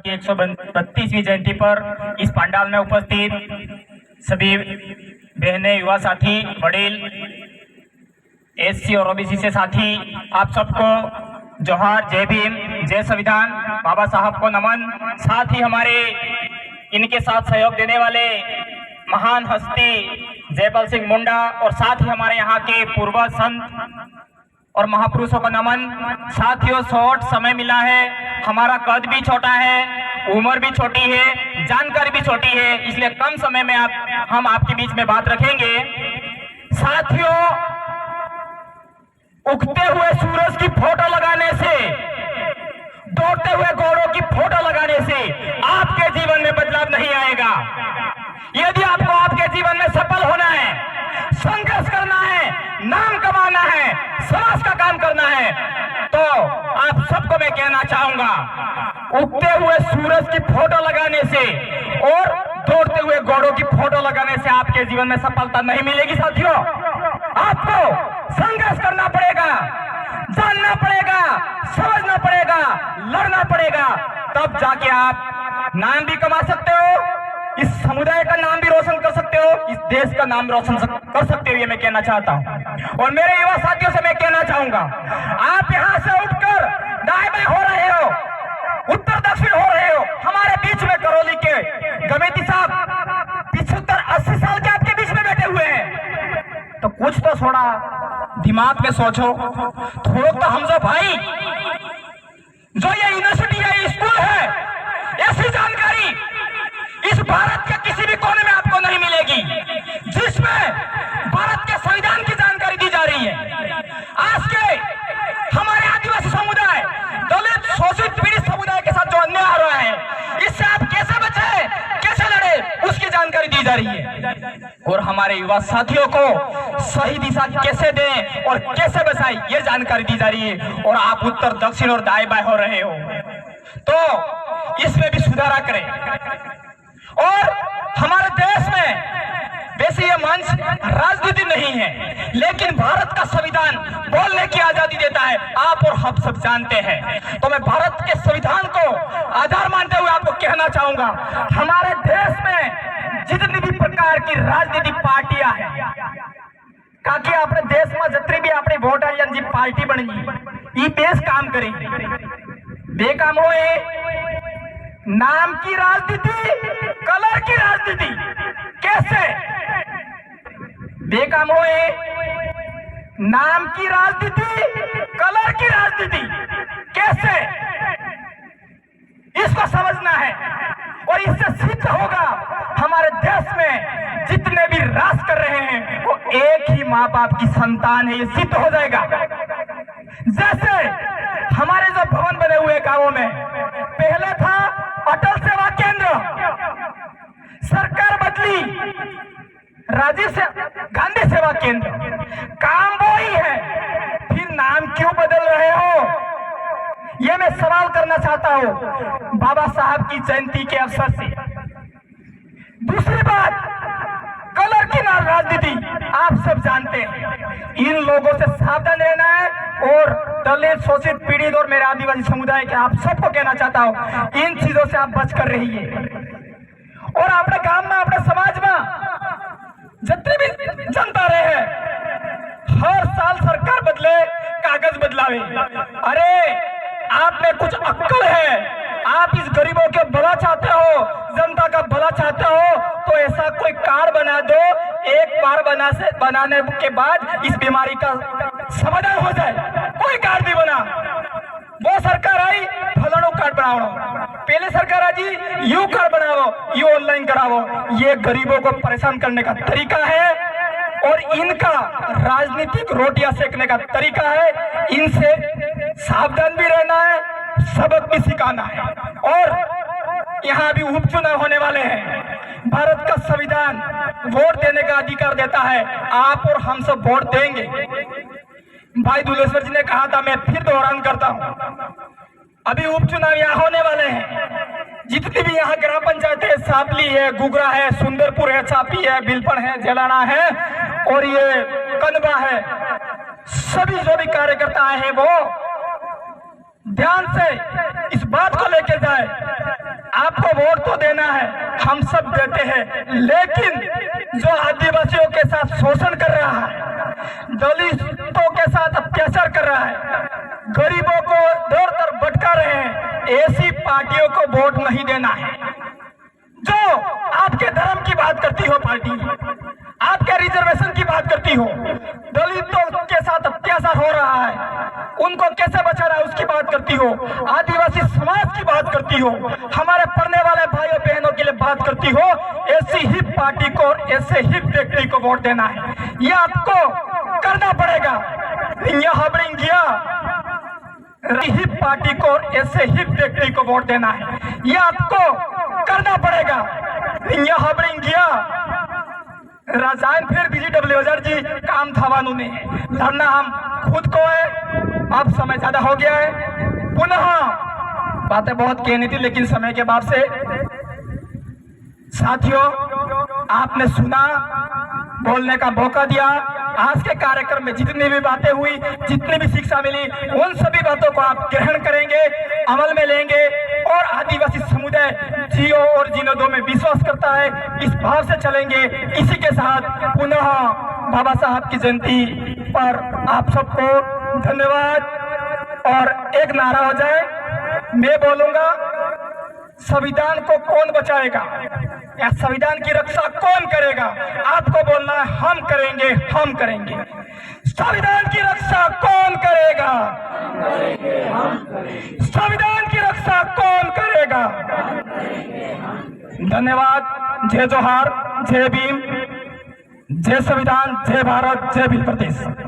की 132वीं जयंती पर इस पंडाल में उपस्थित सभी बहनें, युवा साथी, वडील, एससी और ओबीसी से साथी, आप सबको जोहार, जय भीम, जय संविधान, बाबा साहब को नमन। साथ ही हमारे इनके साथ सहयोग देने वाले महान हस्ती जयपाल सिंह मुंडा और साथ ही हमारे यहाँ के पूर्व संत और महापुरुषों का नमन। साथियों, शॉर्ट समय मिला है, हमारा कद भी छोटा है, उम्र भी छोटी है, जानकारी भी छोटी है, इसलिए कम समय में हम आपके बीच में बात रखेंगे। साथियों, उगते हुए सूरज की फोटो लगाने से, दौड़ते हुए घोड़ों की फोटो लगाने से आपके जीवन में बदलाव नहीं आएगा। यदि आपको आपके जीवन में सफल होना है, संघर्ष करना है, नाम कमाना है, समाज का काम करना है, तो आप सबको मैं कहना चाहूंगा, उगते हुए सूरज की फोटो लगाने से और दौड़ते हुए घोड़ों की फोटो लगाने से आपके जीवन में सफलता नहीं मिलेगी। साथियों, आपको संघर्ष करना पड़ेगा, जानना पड़ेगा, समझना पड़ेगा, लड़ना पड़ेगा, तब जाके आप नाम भी कमा सकते हो, इस समुदाय का नाम भी रोशन कर सकते हो, इस देश का नाम रोशन कर सकते हो, ये मैं कहना चाहता हूं। और मेरे युवा साथियों से मैं कहना चाहूंगा, आप यहां से उठकर दाएं बाएं हो रहे हो, उत्तर दक्षिण हो रहे हो, हमारे बीच में करौली के गमेती साहब 75-80 साल के आपके बीच में बैठे हुए हैं, तो कुछ तो थोड़ा दिमाग में सोचो, थोड़ा तो हमजा भाई, जो ये यूनिवर्सिटी है, स्कूल है, ऐसी जानकारी इस भारत के किसी भी कोने में आपको नहीं मिलेगी जिसमें भारत के संविधान की जानकारी दी जा रही है। आज के हमारे आदिवासी समुदाय, दलित, शोषित, पीड़ित समुदाय के साथ जो अन्याय हो रहा है, इससे आप कैसे बचे, कैसे लड़े, उसकी जानकारी दी जा रही है। और हमारे युवा साथियों को सही दिशा कैसे दें और कैसे बचाएं, ये जानकारी दी जा रही है। और आप उत्तर, दक्षिण और दाएं बाएं हो रहे हो, तो इसमें भी सुधारा करें। और हमारे देश में वैसे ये मंच राजनीति नहीं है, लेकिन भारत का संविधान बोलने की आजादी देता है, आप और हम सब जानते हैं। तो मैं भारत के संविधान को आधार मानते हुए आपको कहना चाहूंगा, हमारे देश में जितनी भी प्रकार की राजनीतिक पार्टियां हैं, ताकि अपने देश में जितनी भी अपनी वोट आई पार्टी बनेगी, ये देश काम करेगी, बेकाम होए नाम की राजनीति, कलर की राजनीति, कैसे बेकाम होए नाम की राजनीति, कलर की राजनीति, कैसे, इसको समझना है। और इससे सिद्ध होगा हमारे देश में जितने भी राज कर रहे हैं वो एक ही माँ बाप की संतान है, ये सिद्ध हो जाएगा। जैसे हमारे जो भवन बने हुए गांवों में, पहले था अटल सेवा केंद्र, सरकार बदली, राजीव से गांधी सेवा केंद्र, काम वो ही है, फिर नाम क्यों बदल रहे हो, ये मैं सवाल करना चाहता हूं बाबा साहब की जयंती के अवसर से। दूसरी बात, कलर की ना राजनीति, आप सब जानते हैं, इन लोगों से सावधान रहना है। और दलित, शोषित, पीड़ित और मेरे आदिवासी समुदाय के आप सबको कहना चाहता हूं, इन चीजों से आप बचकर रहिए। और अपने गांव में, अपने समाज में जितनी भी जनता रहे, हर साल सरकार बदले, कागज बदलावे, अरे आप में कुछ अक्ल है, आप इस गरीबों के भला चाहते हो, जनता का भला चाहते हो, तो ऐसा कोई कार्ड बना दो, एक बार बनाने के बाद इस बीमारी का समाधान हो जाए। कोई कार्ड नहीं बना, वो सरकार आई, फलानो कार्ड बनाओ, पहले सरकार आई यू कार्ड बनाओ, यू ऑनलाइन कराओ, ये गरीबों को परेशान करने का तरीका है और इनका राजनीतिक रोटियां सेकने का तरीका है। इनसे सावधान भी रहना है, सबक भी सिखाना है। और यहाँ भी उपचुनाव होने वाले हैं, भारत का संविधान वोट देने का अधिकार देता है, आप और हम सब वोट देंगे। भाई दुलेश्वर जी ने कहा था, मैं फिर दोहरान करता हूं, अभी उपचुनाव यहाँ होने वाले हैं, जितनी भी यहाँ ग्राम पंचायत है, सापली है, गुगरा है, सुंदरपुर है, चापी है, बिलपन है, जलाना है और ये कनबा है, सभी जो भी कार्यकर्ता है वो ध्यान से इस बात को लेके जाए आपको वोट तो देना है, हम सब देते हैं, लेकिन जो आदिवासियों के साथ शोषण कर रहा है, दलितों के साथ अत्याचार कर रहा है, गरीबों को दर दर भटका रहे हैं, ऐसी पार्टियों को वोट नहीं देना है। जो आपके धर्म की बात करती हो पार्टी, आपके रिजर्वेशन की बात करती हो, दलितों के साथ अत्याचार हो रहा है, उनको कैसे बचा रहा है उसकी बात करती हो, आदिवासी समाज की बात करती हो, हमारे पढ़ने वाले भाइयों बहनों के लिए बात करती हो, ऐसी ही पार्टी को और ऐसे ही व्यक्ति को वोट देना है। ये आपको करना पड़ेगा। ही पार्टी को और ऐसे ही व्यक्ति को वोट देना है। ये आपको करना पड़ेगा। राजायन फिर BGW जी काम थावानू ने लड़ना हम खुद को है। अब समय ज्यादा हो गया है, पुनः बातें बहुत कहनी थी लेकिन समय के अभाव से। साथियों, आपने सुना, बोलने का मौका दिया। आज के कार्यक्रम में जितनी भी बातें हुई, जितनी भी शिक्षा मिली, उन सभी बातों को आप ग्रहण करेंगे, अमल में लेंगे और आदिवासी समुदाय जियो और जीने दो में विश्वास करता है, इस भाव से चलेंगे। इसी के साथ पुनः बाबा साहब की जयंती पर आप सबको धन्यवाद। और एक नारा हो जाए, मैं बोलूंगा, संविधान को कौन बचाएगा या संविधान की रक्षा कौन करेगा? आपको बोलना है, हम करेंगे, हम करेंगे। संविधान की रक्षा कौन करेगा? संविधान की रक्षा कौन करेगा? धन्यवाद। जय जोहार, जय भीम, जय संविधान, जय भारत, जय भील प्रदेश।